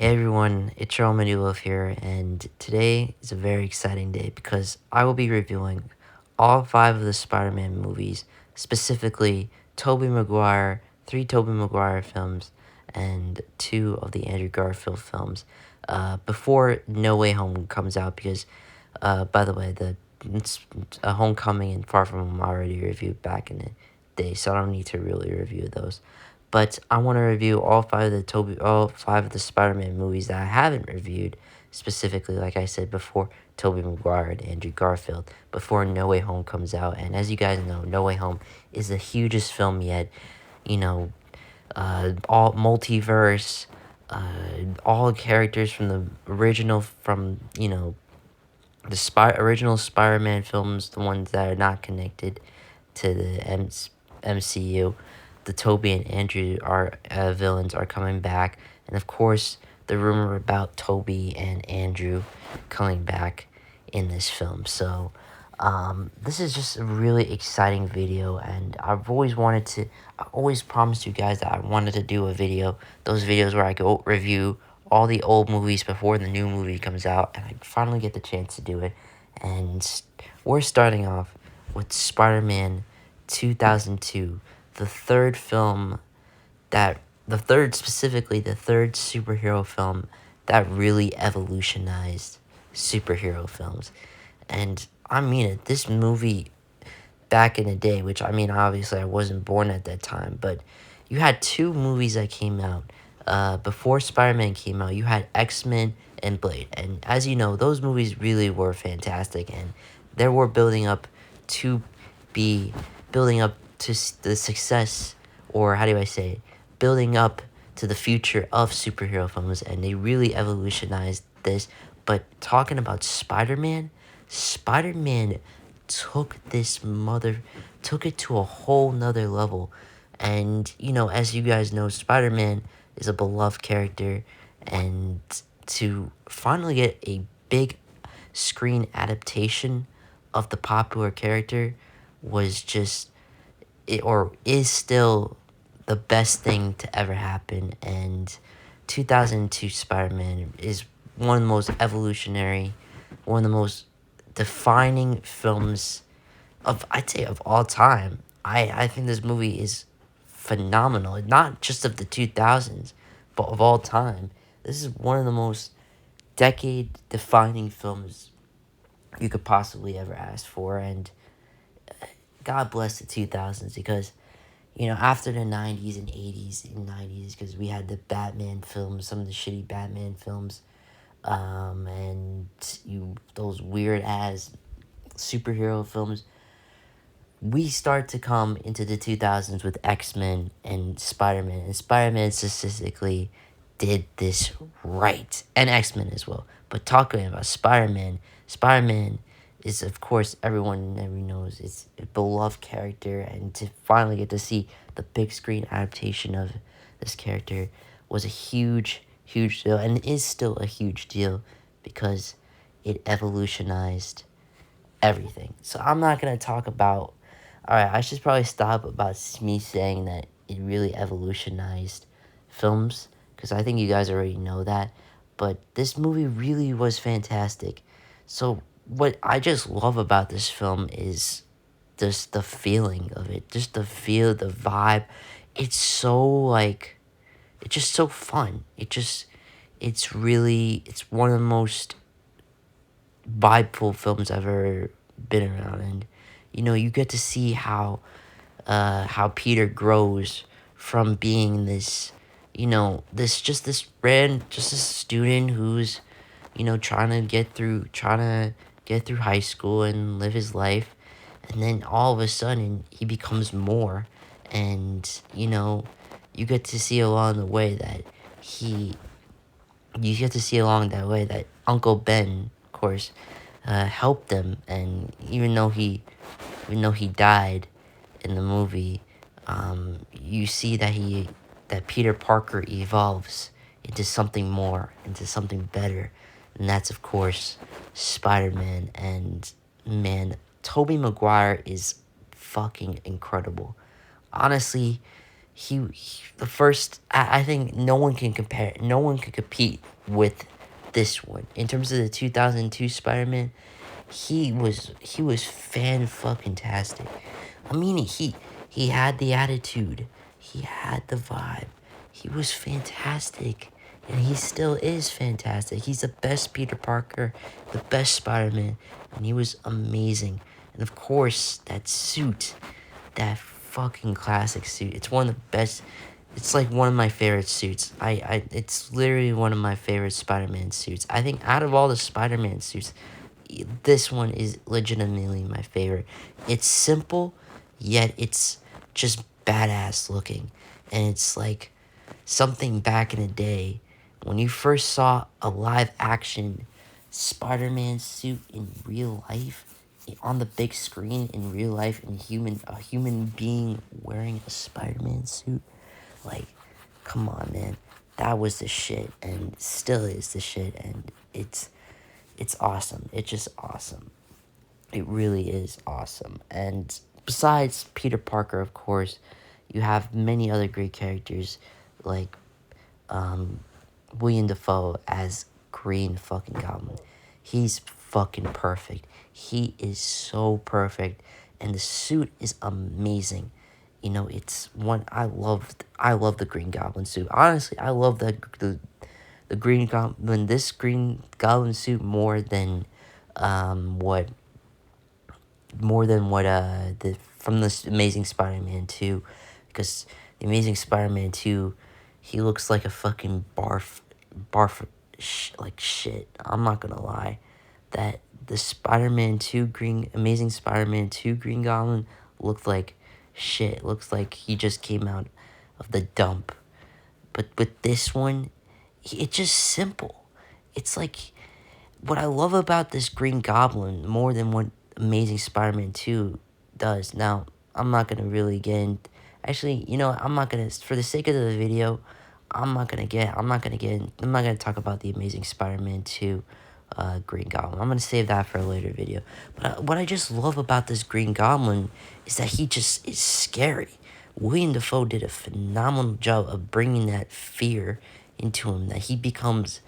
Hey everyone, it's Charles Manulov here, and today is a very exciting day because I will be reviewing all five of the Spider-Man movies, specifically three Tobey Maguire films, and two of the Andrew Garfield films, before No Way Home comes out because, by the way, it's, Homecoming and Far From Home I already reviewed back in the day, so I don't need to really review those. But I want to review all five of the Spider-Man movies that I haven't reviewed, specifically, like I said before, Tobey Maguire and Andrew Garfield, before No Way Home comes out. And as you guys know, No Way Home is the hugest film yet. You know, all multiverse, all characters from the original, original Spider-Man films, the ones that are not connected to the MCU. The Toby and Andrew are villains are coming back, and of course, the rumor about Toby and Andrew coming back in this film. So, this is just a really exciting video, and I always promised you guys that I wanted to do a video, those videos where I go review all the old movies before the new movie comes out, and I finally get the chance to do it. And we're starting off with Spider-Man 2002, the third film the third superhero film that really evolutionized superhero films. And I mean it, this movie back in the day, which I mean, obviously I wasn't born at that time, but you had two movies that came out. Before Spider-Man came out, you had X-Men and Blade. And as you know, those movies really were fantastic, and they were to be building up to the success, or how do I say it? Building up to the future of superhero films, and they really evolutionized this. But talking about Spider-Man took took it to a whole nother level. And as you guys know, Spider-Man is a beloved character, and to finally get a big screen adaptation of the popular character was just it or is still the best thing to ever happen. And 2002 Spider-Man is one of the most evolutionary, one of the most defining films I'd say of all time. I think this movie is phenomenal, not just of the 2000s, but of all time. This is one of the most decade defining films you could possibly ever ask for. And God bless the 2000s, because after the 90s and 80s and 90s, because we had the Batman films, some of the shitty Batman films, and those weird ass superhero films, we start to come into the 2000s with X-Men and Spider-Man. And Spider-Man specifically did this right. And X-Men as well. But talking about Spider-Man is, of course, everyone knows, it's a beloved character. And to finally get to see the big screen adaptation of this character was a huge, huge deal. And is still a huge deal because it evolutionized everything. So I'm not going to talk about... Alright, I should probably stop about me saying that it really evolutionized films, because I think you guys already know that. But this movie really was fantastic. So what I just love about this film is just the feeling of it. Just the feel, the vibe. It's it's just so fun. It's one of the most vibeful films I've ever been around. And you get to see how Peter grows from being this this student who's trying to get through high school and live his life. And then all of a sudden he becomes more. And you get to see along the way that he you get to see along that way that Uncle Ben, of course, helped them. And even though he died in the movie, you see that Peter Parker evolves into something more, into something better, and that's, of course, Spider-Man. And man, Tobey Maguire is fucking incredible. Honestly, the first, I think no one can compare, no one can compete with this one in terms of the 2002 Spider-Man. He was fan fucking tastic. I mean, he had the attitude, he had the vibe, he was fantastic, and he still is fantastic. He's the best Peter Parker, the best Spider-Man, and he was amazing. And of course, that suit, that fucking classic suit. It's one of the best. It's like one of my favorite suits. It's literally one of my favorite Spider-Man suits. I think out of all the Spider-Man suits, this one is legitimately my favorite. It's simple, yet it's just badass looking. And it's like something back in the day when you first saw a live action Spider-Man suit in real life, on the big screen in real life, and a human being wearing a Spider-Man suit. Like, come on, man. That was the shit, and still is the shit, and it's awesome. It's just awesome. It really is awesome. And besides Peter Parker, of course, you have many other great characters like William Dafoe as Green fucking Goblin. He's fucking perfect. He is so perfect, and the suit is amazing. You know, it's one I love the Green Goblin suit. Honestly, I love the Green Goblin, this Green Goblin suit more than what the from the Amazing Spider-Man 2, because the Amazing Spider-Man 2, he looks like a fucking like shit. I'm not gonna lie, that the Amazing Spider-Man 2 Green Goblin looked like shit. Looks like he just came out of the dump. But with this one, it's just simple. It's like, what I love about this Green Goblin more than what Amazing Spider-Man 2 does. Now, I'm not going to really get in. Actually, you know, I'm not going to, for the sake of the video, I'm not going to talk about the Amazing Spider-Man 2 Green Goblin. I'm going to save that for a later video. But what I just love about this Green Goblin is that he just is scary. William Dafoe did a phenomenal job of bringing that fear into him, that he becomes,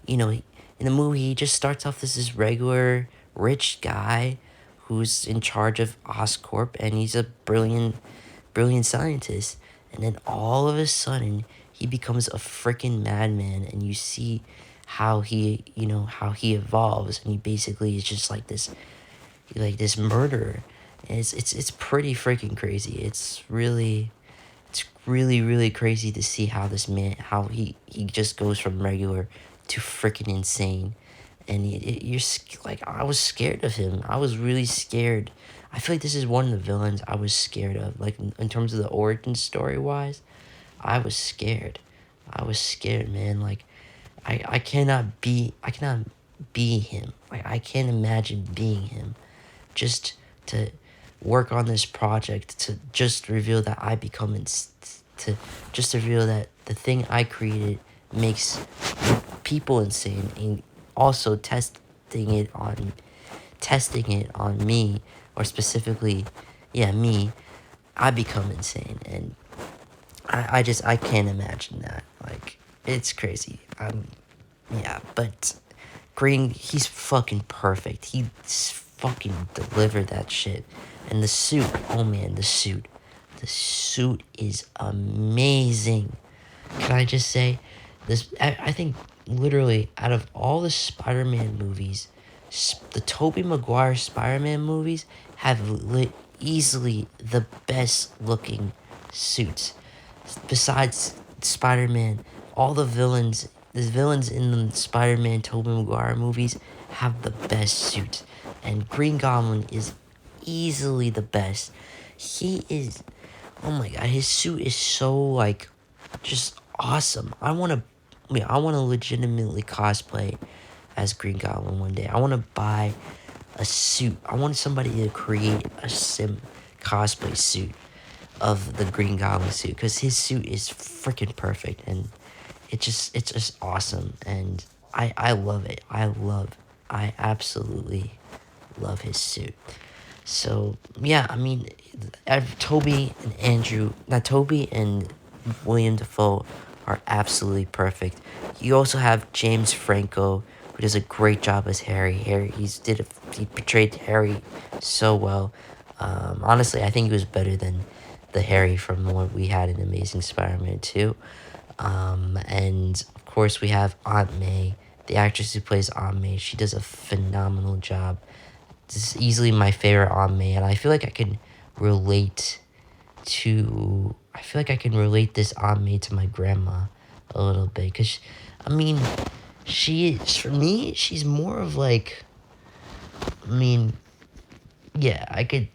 you know, in the movie, he just starts off as this regular rich guy who's in charge of Oscorp, and he's a brilliant scientist. And then all of a sudden, he becomes a freaking madman, and you see how he evolves, and he basically is just like this murderer. And it's pretty freaking crazy. It's really really crazy to see how this man, how he just goes from regular to freaking insane. And like, I was scared of him. I was really scared. I feel like this is one of the villains I was scared of. Like, in terms of the origin story wise, I was scared. Man. Like, I cannot be him. Like, I can't imagine being him. Just to work on this project, to just reveal that to reveal that the thing I created makes people insane, and also testing it on me, or specifically, me, I become insane. And I can't imagine that. Like, it's crazy. But Green, he's fucking perfect. He fucking delivered that shit. And the suit, oh man, the suit is amazing. Can I just say this? I think literally out of all the Spider-Man movies, the Tobey Maguire Spider-Man movies have easily the best looking suits. Besides Spider-Man, all the villains in the Spider-Man Tobey Maguire movies have the best suits. And Green Goblin is easily the best. He is, oh my god, his suit is so, like, just awesome. I want to legitimately cosplay as Green Goblin one day. I want to buy a suit. I want somebody to create a cosplay suit of the Green Goblin suit, because his suit is freaking perfect, and it's just awesome, and I love it. I absolutely love his suit. So yeah, I mean, Toby and William Dafoe are absolutely perfect. You also have James Franco, who does a great job as Harry. He portrayed Harry so well. Honestly, I think he was better than the Harry from what we had in Amazing Spider-Man 2. And of course, we have Aunt May, the actress who plays Aunt May. She does a phenomenal job. This is easily my favorite Aunt May, and I feel like relate I feel like I can relate this Aunt May to my grandma a little bit. Because, I mean, for me, she's more of like, I mean, yeah, I could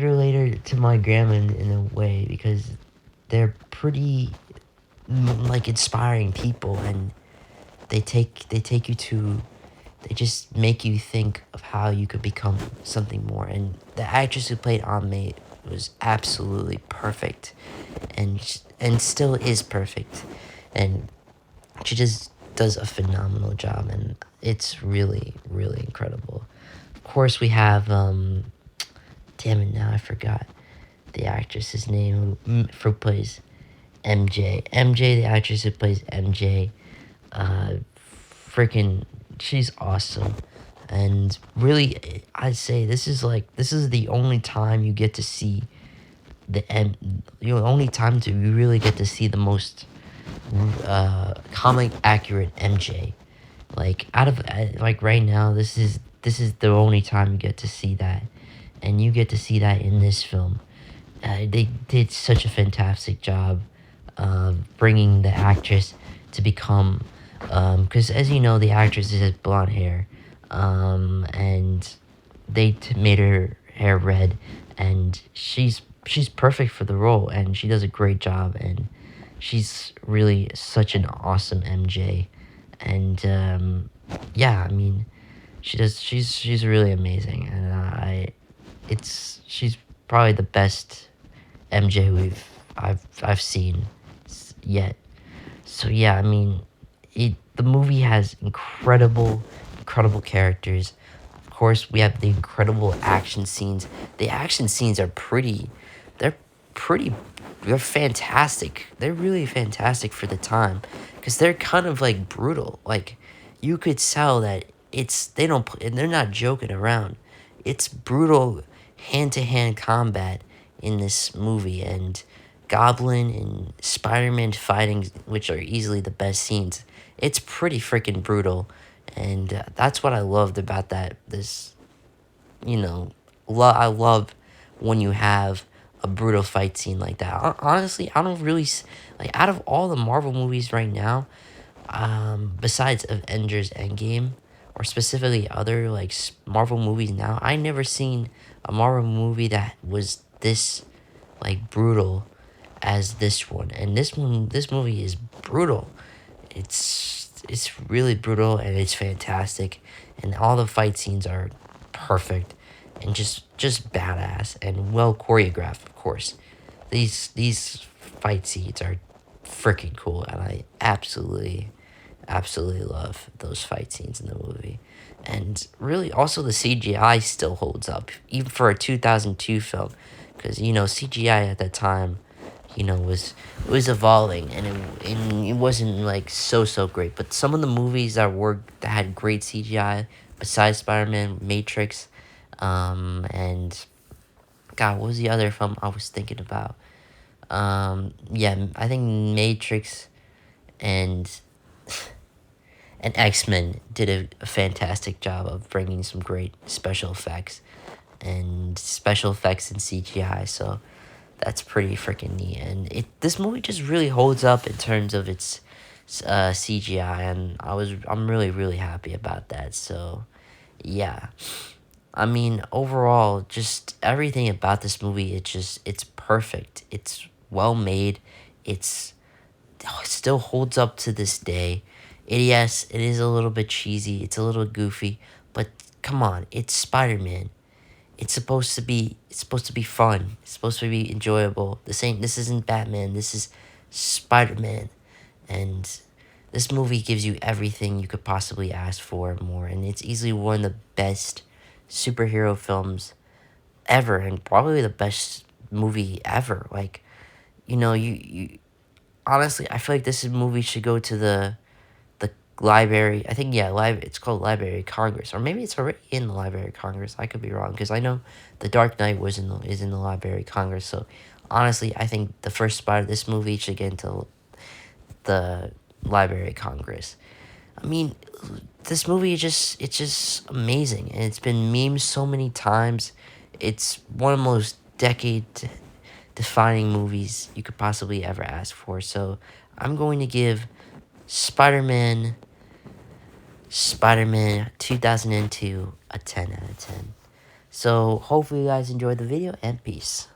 relate her to my grandma in a way because they're pretty, like, inspiring people, and they take you to, they just make you think of how you could become something more. And the actress who played Aunt May was absolutely perfect, and still is perfect, and she just does a phenomenal job, and it's really really incredible. Of course, we have damn it, now I forgot the actress's name who plays MJ. MJ, the actress who plays MJ, uh, freaking, she's awesome. And really, I'd say this is the only time you get to see only time to you really get to see the most comic accurate MJ. Like out of like right now, this is the only time you get to see that, and you get to see that in this film. They did such a fantastic job of bringing the actress to become, because as you know, the actress has blonde hair, and made her hair red, and she's perfect for the role, and she does a great job, and she's really such an awesome MJ, and yeah, I mean, she's really amazing, and she's probably the best MJ I've seen yet. So yeah, I mean, the movie has incredible characters. Of course, we have the incredible action scenes. The action scenes are they're pretty, they're fantastic. They're really fantastic for the time, because they're kind of like brutal. Like, you could tell that they're not joking around. It's brutal hand to hand combat in this movie, and Goblin and Spider-Man fighting, which are easily the best scenes. It's pretty freaking brutal, and that's what I loved about that. You know, I love when you have a brutal fight scene like that. Honestly, I don't really like, out of all the Marvel movies right now, besides Avengers Endgame, or specifically other like Marvel movies now, I never seen a Marvel movie that was this like brutal as this one. And this movie is brutal. It's really brutal, and it's fantastic, and all the fight scenes are perfect, and just badass and well choreographed. Of course, these fight scenes are freaking cool, and I absolutely love those fight scenes in the movie. And really, also, the CGI still holds up, even for a 2002 film, because CGI at that time, was evolving, and it wasn't like so great. But some of the movies that had great CGI, besides Spider-Man, Matrix, and God, what was the other film I was thinking about? Yeah, I think Matrix and X-Men did a fantastic job of bringing some great special effects and CGI. So that's pretty freaking neat. And this movie just really holds up in terms of its CGI, and I'm really happy about that. So yeah, I mean, overall, just everything about this movie, it's perfect. It's well made. It's it still holds up to this day. Yes, it is a little bit cheesy. It's a little goofy, but come on, it's Spider-Man. It's supposed to be fun. It's supposed to be enjoyable. This isn't Batman. This is Spider-Man. And this movie gives you everything you could possibly ask for and more, and it's easily one of the best superhero films ever, and probably the best movie ever. Like, you honestly, I feel like this movie should go to the library. I think, yeah, it's called Library of Congress, or maybe it's already in the Library of Congress. I could be wrong, because I know The Dark Knight is in the Library of Congress. So honestly, I think the first spot of this movie should get into the Library of Congress. I mean, this movie it's just amazing, and it's been memed so many times. It's one of the most decade defining movies you could possibly ever ask for. So I'm going to give Spider-Man 2002 a 10 out of 10. So hopefully you guys enjoyed the video, and peace.